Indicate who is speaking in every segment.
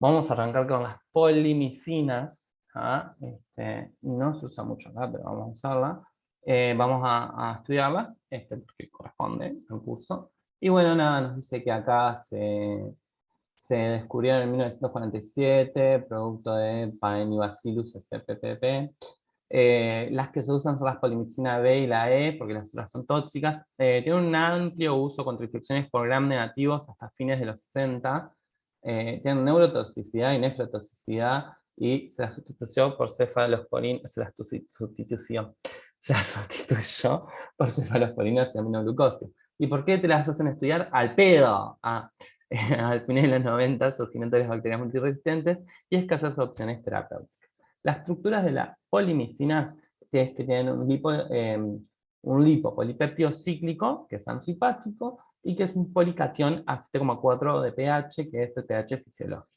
Speaker 1: Vamos a arrancar con las polimicinas. No se usa mucho acá, pero vamos a usarla. Vamos a estudiarlas, porque corresponde al curso. Y bueno, nada, nos dice que acá se descubrieron en 1947, producto de Paenibacillus spp. Las que se usan son las polimicina B y la E, porque las otras son tóxicas. Tienen un amplio uso contra infecciones por gram negativos hasta fines de los 60. Tienen neurotoxicidad y nefrotoxicidad, y se las sustituyó por cefalosporina, se las sustituyó por cefalosporinas y aminoglucosio. ¿Y por qué te las hacen estudiar al pedo? Al final de los 90, surgimiento de las bacterias multiresistentes y escasas opciones terapéuticas. Las estructuras de las polimicinas es que tienen un lipopolipéptido cíclico, que es antispático, y que es un policatión a 7,4 de pH, que es el pH fisiológico.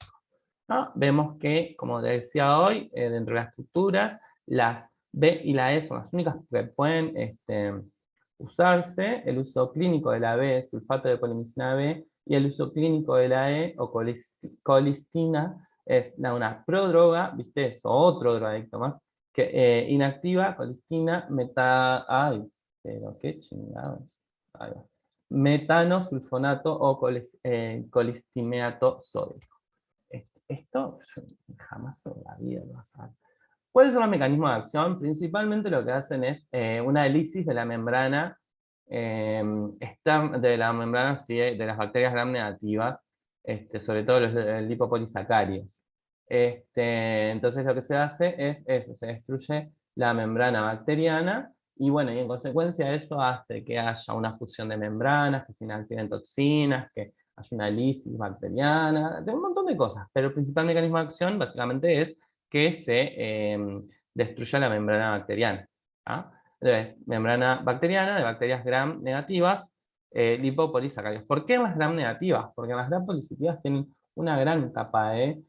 Speaker 1: ¿No? Vemos que, como te decía hoy, dentro de la estructura, las B y la E son las únicas que pueden usarse. El uso clínico de la B es sulfato de polimicina B, y el uso clínico de la E, o colistina, es una prodroga, ¿viste? Es otro drogadicto más, que inactiva colistina ay, pero qué chingados. Ahí va. Metanosulfonato o colistimeato sódico. Esto jamás en la vida lo vas a ver. ¿Cuáles son los mecanismos de acción? Principalmente lo que hacen es una lisis de la membrana, de la membrana, sí, de las bacterias gram negativas, sobre todo los lipopolisacáridos. Entonces lo que se hace es eso, se destruye la membrana bacteriana, y bueno, y en consecuencia eso hace que haya una fusión de membranas, que se inactiven toxinas, que haya una lisis bacteriana, de un montón de cosas, pero el principal mecanismo de acción básicamente es que se destruya la membrana bacteriana. ¿Ah? Entonces, membrana bacteriana de bacterias gram negativas, lipopolisacáridos. ¿Por qué las gram negativas? Porque las gram positivas tienen una gran capa de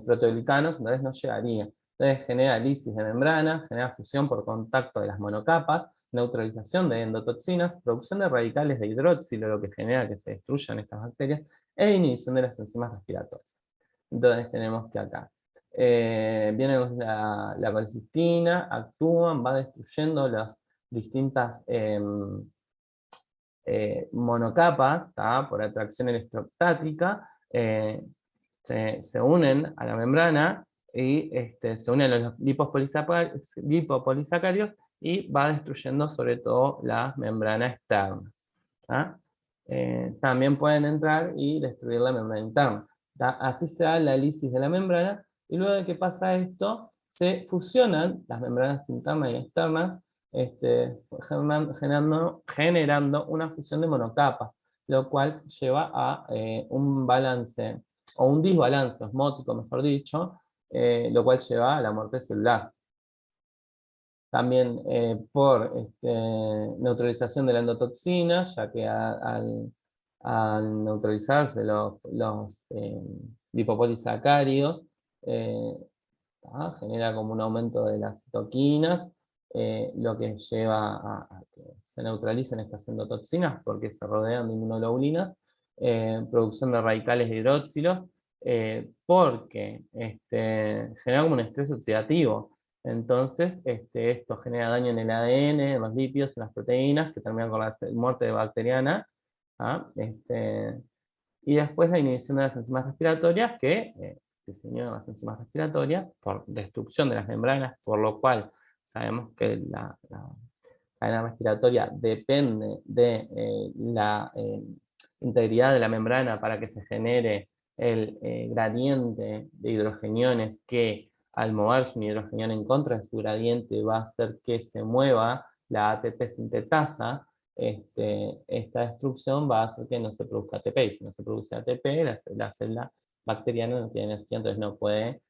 Speaker 1: proteoglicanos, entonces no llegaría. Entonces genera lisis de membrana, genera fusión por contacto de las monocapas, neutralización de endotoxinas, producción de radicales de hidroxilo, lo que genera que se destruyan estas bacterias, e inhibición de las enzimas respiratorias. Entonces tenemos que acá viene la colcistina, actúan, va destruyendo las distintas monocapas, ¿tá? Por atracción electrostática, se unen a la membrana, y se unen a los lipopolisacáridos, y va destruyendo sobre todo la membrana externa. ¿Ah? También pueden entrar y destruir la membrana interna. ¿Tá? Así se da la lisis de la membrana, y luego de que pasa esto, se fusionan las membranas internas y externas, generando una fusión de monocapas, lo cual lleva a un balance, o un desbalance osmótico, mejor dicho, lo cual lleva a la muerte celular. También por neutralización de la endotoxina, ya que al neutralizarse los lipopolisacáridos, eh, genera como un aumento de las citoquinas, lo que lleva a que se neutralicen estas endotoxinas porque se rodean de inmunoglobulinas, producción de radicales de hidroxilos, porque genera como un estrés oxidativo. Entonces, esto genera daño en el ADN, en los lípidos, en las proteínas, que terminan con la muerte bacteriana. ¿Ah? Y después la inhibición de las enzimas respiratorias, que diseñó las enzimas respiratorias por destrucción de las membranas, por lo cual sabemos que la cadena respiratoria depende de la integridad de la membrana para que se genere el gradiente de hidrogeniones, que al moverse un hidrogenión en contra de su gradiente va a hacer que se mueva la ATP sintetasa. Esta destrucción va a hacer que no se produzca ATP, y si no se produce ATP, la célula bacteriana no tiene energía, entonces no puede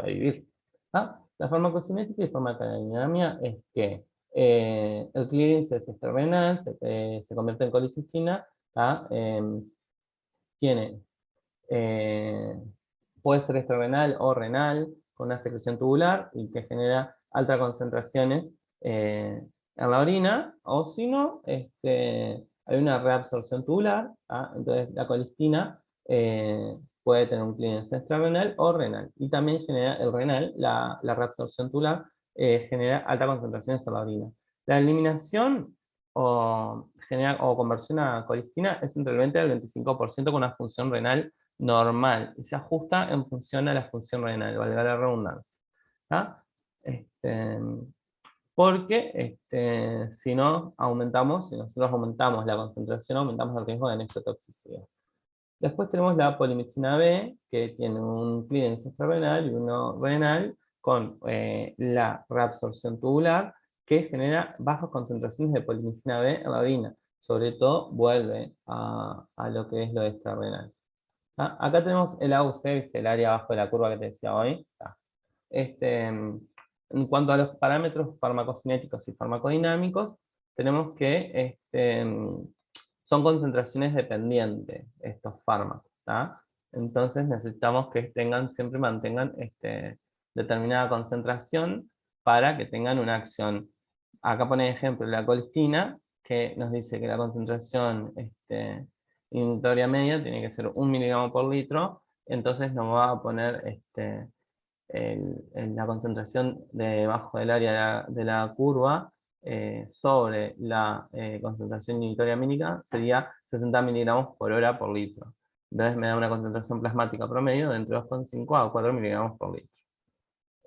Speaker 1: vivir. ¿Ah? La farmacocinética y farmacodinámica es que el clearance es extrarenal, se convierte en colicitina, tiene, eh, puede ser extrarenal o renal, con una secreción tubular y que genera altas concentraciones en la orina, o si no, hay una reabsorción tubular. Entonces la colistina puede tener un clearance extrarrenal o renal. Y también genera el renal, la reabsorción tubular, genera alta concentración en la orina. La eliminación o conversión a colistina es entre el 20 y el 25% con una función renal normal y se ajusta en función a la función renal, valga la redundancia. ¿Tá? Porque si no aumentamos, si nosotros aumentamos la concentración, aumentamos el riesgo de nefrotoxicidad. Después tenemos la polimixina B, que tiene un clearance extrarrenal y uno renal, con la reabsorción tubular, que genera bajas concentraciones de polimixina B en la orina. Sobre todo vuelve a lo que es lo extrarrenal. Acá tenemos el AUC, el área abajo de la curva que te decía hoy. En cuanto a los parámetros farmacocinéticos y farmacodinámicos, tenemos que son concentraciones dependientes estos fármacos. Entonces necesitamos que siempre mantengan determinada concentración para que tengan una acción. Acá pone ejemplo la colistina, que nos dice que la concentración inhibitoria media tiene que ser 1 miligramo por litro, entonces nos va a poner la concentración debajo del área de la curva sobre la concentración inhibitoria mínima sería 60 miligramos por hora por litro. Entonces me da una concentración plasmática promedio de entre 2,5 a 4 miligramos por litro.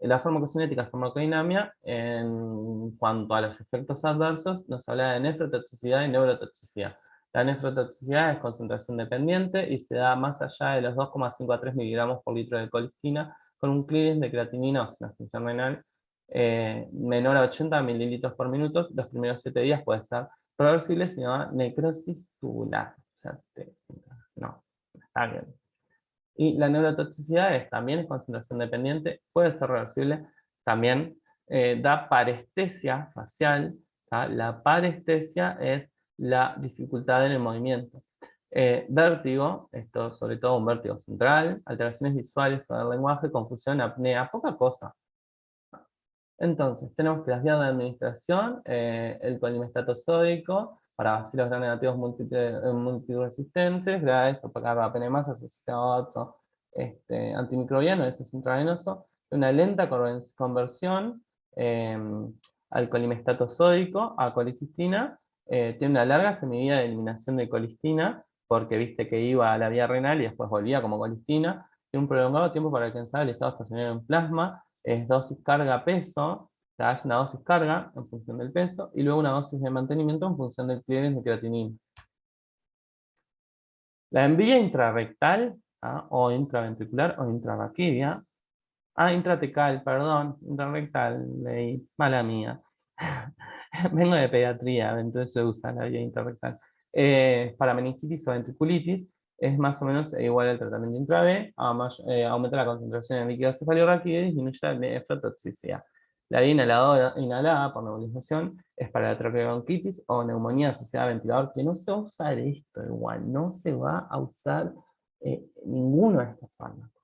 Speaker 1: La farmacocinética y farmacodinamia, en cuanto a los efectos adversos, nos habla de nefrotoxicidad y neurotoxicidad. La nefrotoxicidad es concentración dependiente y se da más allá de los 2,5 a 3 miligramos por litro de colistina, con un clearance de creatinina o una función renal menor a 80 mililitros por minuto. Los primeros 7 días puede ser reversible, si no necrosis tubular. O sea, no, está bien. Y la neurotoxicidad también es concentración dependiente, puede ser reversible, también da parestesia facial. La parestesia es la dificultad en el movimiento. Vértigo, esto sobre todo un vértigo central, alteraciones visuales o del lenguaje, confusión, apnea, poca cosa. Entonces, tenemos que las vías de administración, el colimestato sódico, para bacilos gram negativos multiresistentes, graves o para carbapenemasa asociado a otro antimicrobiano, eso es intravenoso, una lenta conversión al colimestato sódico, a colisistina, tiene una larga semivía de eliminación de colistina, porque viste que iba a la vía renal y después volvía como colistina, tiene un prolongado tiempo para alcanzar el estado estacionario en plasma, es dosis carga-peso, es una dosis carga en función del peso, y luego una dosis de mantenimiento en función del clearance de creatinina. La vía intrarrectal, o intraventricular, o intrarraquídea, intratecal, perdón, intrarrectal, leí, mala mía. Vengo de pediatría, entonces se usa la vía intrarrectal. Para meningitis o ventriculitis, es más o menos igual al tratamiento intrav, aumenta la concentración en líquido cefalorraquídeo y disminuye la nefrotoxicidad. La vía inhalada por nebulización es para la traqueobronquitis o neumonía asociada a ventilador, que no se va a usar esto igual, no se va a usar ninguno de estos fármacos.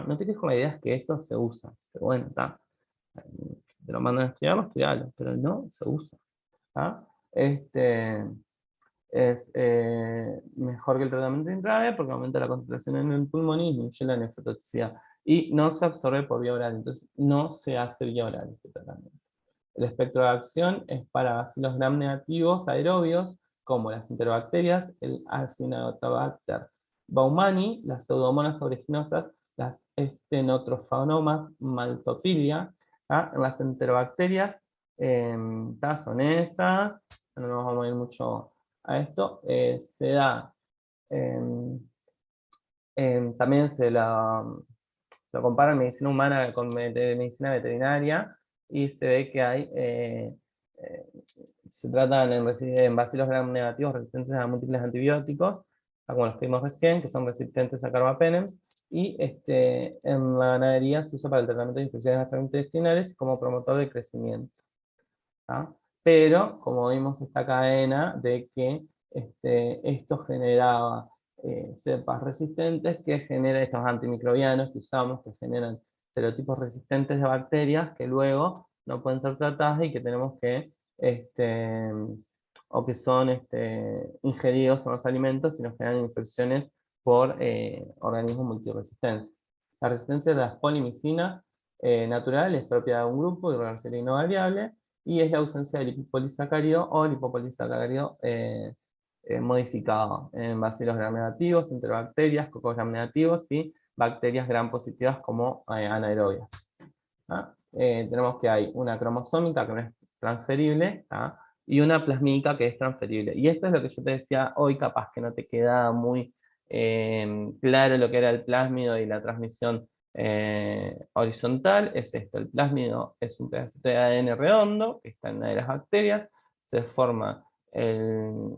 Speaker 1: No te quedes con la idea que eso se usa, pero bueno, está. Si te lo mandan a estudiarlo, pero no se usa. Es mejor que el tratamiento intravenous porque aumenta la concentración en el pulmón y disminuye la nefrotoxicidad. Y no se absorbe por vía oral, entonces no se hace vía oral este tratamiento. El espectro de acción es para bacilos gram negativos aerobios, como las enterobacterias, el Acinetobacter baumannii, las pseudomonas oleaginosas, las estenotrophomonas maltophilia. Las enterobacterias son esas, no nos vamos a ir mucho a esto, se da, también se lo compara en medicina humana con medicina veterinaria, y se ve que hay, se tratan en bacilos gram negativos resistentes a múltiples antibióticos, como los que vimos recién, que son resistentes a carbapenems, y en la ganadería se usa para el tratamiento de infecciones gastrointestinales como promotor de crecimiento. Pero, como vimos esta cadena de que esto generaba cepas resistentes que generan estos antimicrobianos que usamos, que generan serotipos resistentes de bacterias que luego no pueden ser tratadas y que tenemos que, o que son ingeridos en los alimentos y nos generan infecciones por organismos multiresistentes. La resistencia de las polimicinas natural es propia de un grupo irreversible y no variable, y es la ausencia de lipopolisacárido o lipopolisacárido modificado en bacilos gram negativos, entre bacterias, cocos gram negativos y bacterias gram positivas como anaerobias. ¿Ah? Tenemos que hay una cromosómica que no es transferible, ¿ah? Y una plasmídica que es transferible. Y esto es lo que yo te decía hoy, capaz que no te queda muy claro lo que era el plásmido y la transmisión horizontal. Es esto: el plásmido es un pedacito de ADN redondo que está en una de las bacterias, se forma el...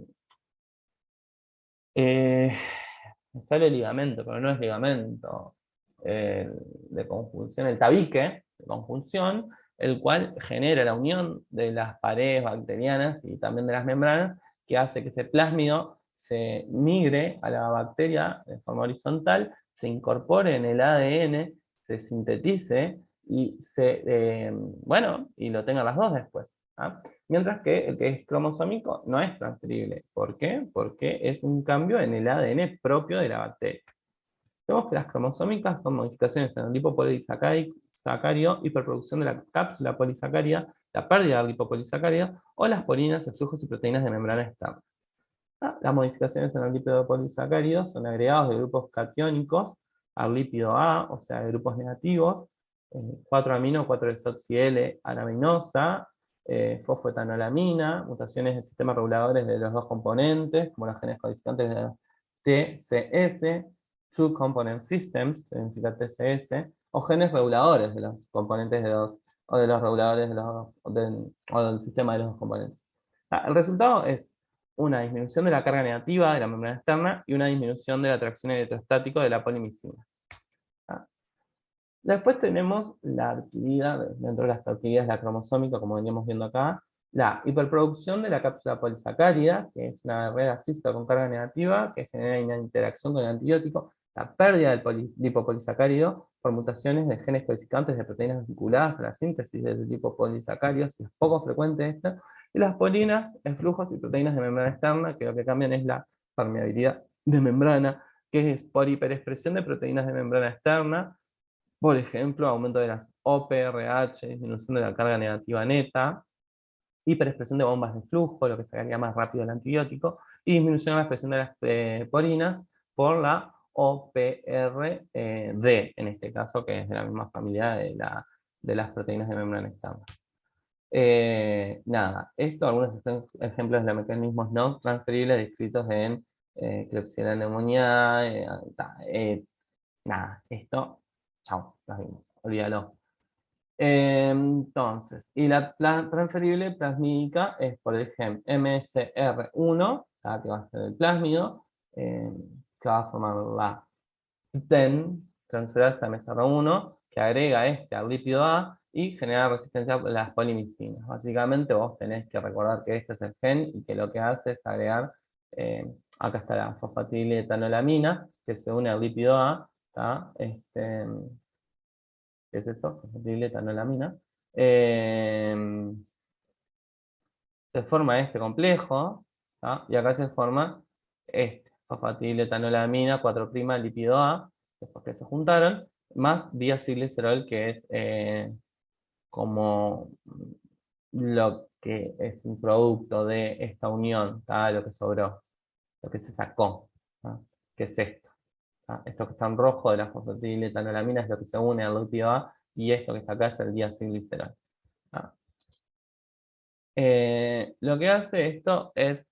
Speaker 1: me sale el ligamento, pero no es ligamento de conjunción, el tabique de conjunción, el cual genera la unión de las paredes bacterianas y también de las membranas, que hace que ese plásmido se migre a la bacteria de forma horizontal, se incorpore en el ADN, se sintetice y bueno, y lo tengan las dos después. ¿Ah? Mientras que el que es cromosómico no es transferible. ¿Por qué? Porque es un cambio en el ADN propio de la bacteria. Vemos que las cromosómicas son modificaciones en el lipopolisacárido, hiperproducción de la cápsula polisacárida, la pérdida del lipopolisacárido, o las polinas, flujos y proteínas de membrana externa. Las modificaciones en el lípido polisacárido son agregados de grupos catiónicos al lípido A, o sea, de grupos negativos, 4-amino, 4-desoxi-L-araminosa, fosfetanolamina, mutaciones de sistemas reguladores de los dos componentes, como los genes codificantes de la TCS, Two Component Systems, significa TCS, o genes reguladores de los componentes o de los reguladores o del sistema de los dos componentes. El resultado es una disminución de la carga negativa de la membrana externa y una disminución de la atracción electrostática de la polimicina. Después tenemos la adquirida, dentro de las adquiridas la cromosómica, como veníamos viendo acá, la hiperproducción de la cápsula polisacárida, que es una barrera física con carga negativa, que genera una interacción con el antibiótico, la pérdida del lipopolisacárido por mutaciones de genes codificantes de proteínas vinculadas a la síntesis del lipopolisacárido, si es poco frecuente esto, y las polinas, flujos y proteínas de membrana externa, que lo que cambian es la permeabilidad de membrana, que es por hiperexpresión de proteínas de membrana externa, por ejemplo, aumento de las OPRH, disminución de la carga negativa neta, hiperexpresión de bombas de flujo, lo que sacaría más rápido el antibiótico, y disminución de la expresión de las porinas por la OPRD, en este caso, que es de la misma familia de las proteínas de membrana externa. Nada, esto, algunos ejemplos de mecanismos no transferibles descritos en Klebsiella pneumoniae, nada, esto, chao, las vimos, olvídalo. Entonces, y la transferible plasmídica es por el gen MSR1, que va a ser el plásmido, que va a formar la TEN, transferasa MSR1, que agrega al lípido A y genera resistencia a las polimicinas. Básicamente vos tenés que recordar que este es el gen y que lo que hace es agregar, acá está la fosfatidiletoanolamina, que se une al lípido A, ¿qué es eso? Fosfatidiletoanolamina. Se forma este complejo, y acá se forma este, fosfatidiletoanolamina, 4' lípido A, después que se juntaron, más diacilglicerol, que es como lo que es un producto de esta unión, lo que sobró, lo que se sacó, que es esto. Esto que está en rojo de la fosfatidiletoanolamina es lo que se une al lípido A, y esto que está acá es el diacilglicerol. Lo que hace esto es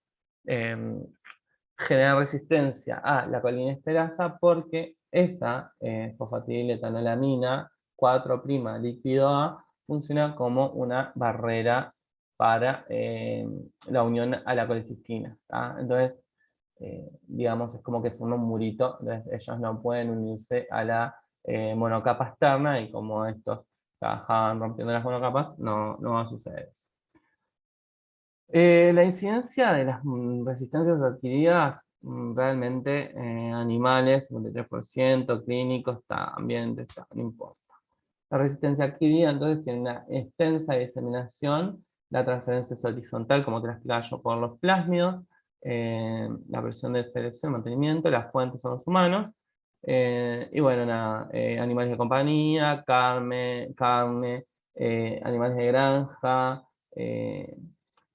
Speaker 1: generar resistencia a la colinesterasa, porque esa fosfatidiletoanolamina 4' lípido A funciona como una barrera para la unión a la colecisteína. Entonces, digamos, es como que son un murito, entonces ellos no pueden unirse a la monocapa externa, y como estos trabajaban rompiendo las monocapas, no va a suceder eso. La incidencia de las resistencias adquiridas, realmente animales, 53%, clínicos también, no importa. La resistencia adquirida entonces tiene una extensa diseminación, la transferencia es horizontal, como te la explicaba yo, por los plásmidos, la presión de selección, mantenimiento, las fuentes son los humanos, y bueno, nada, animales de compañía, carne, animales de granja,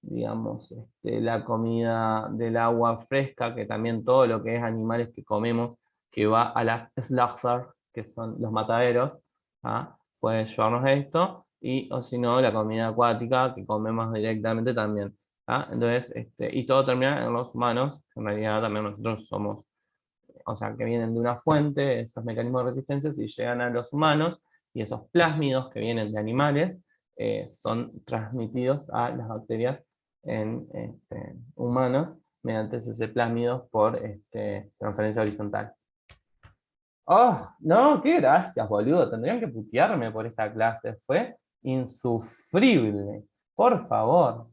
Speaker 1: digamos, la comida del agua fresca, que también todo lo que es animales que comemos, que va a las slaughter, que son los mataderos, ¿ah? Puede llevarnos a esto, o si no, la comida acuática que comemos directamente también. ¿Ah? Entonces, y todo termina en los humanos, en realidad también nosotros somos, o sea, que vienen de una fuente, esos mecanismos de resistencia, y llegan a los humanos, y esos plásmidos que vienen de animales son transmitidos a las bacterias en humanos mediante ese plásmidos por transferencia horizontal. Oh, no, qué gracias, boludo. Tendrían que putearme por esta clase. Fue insufrible. Por favor.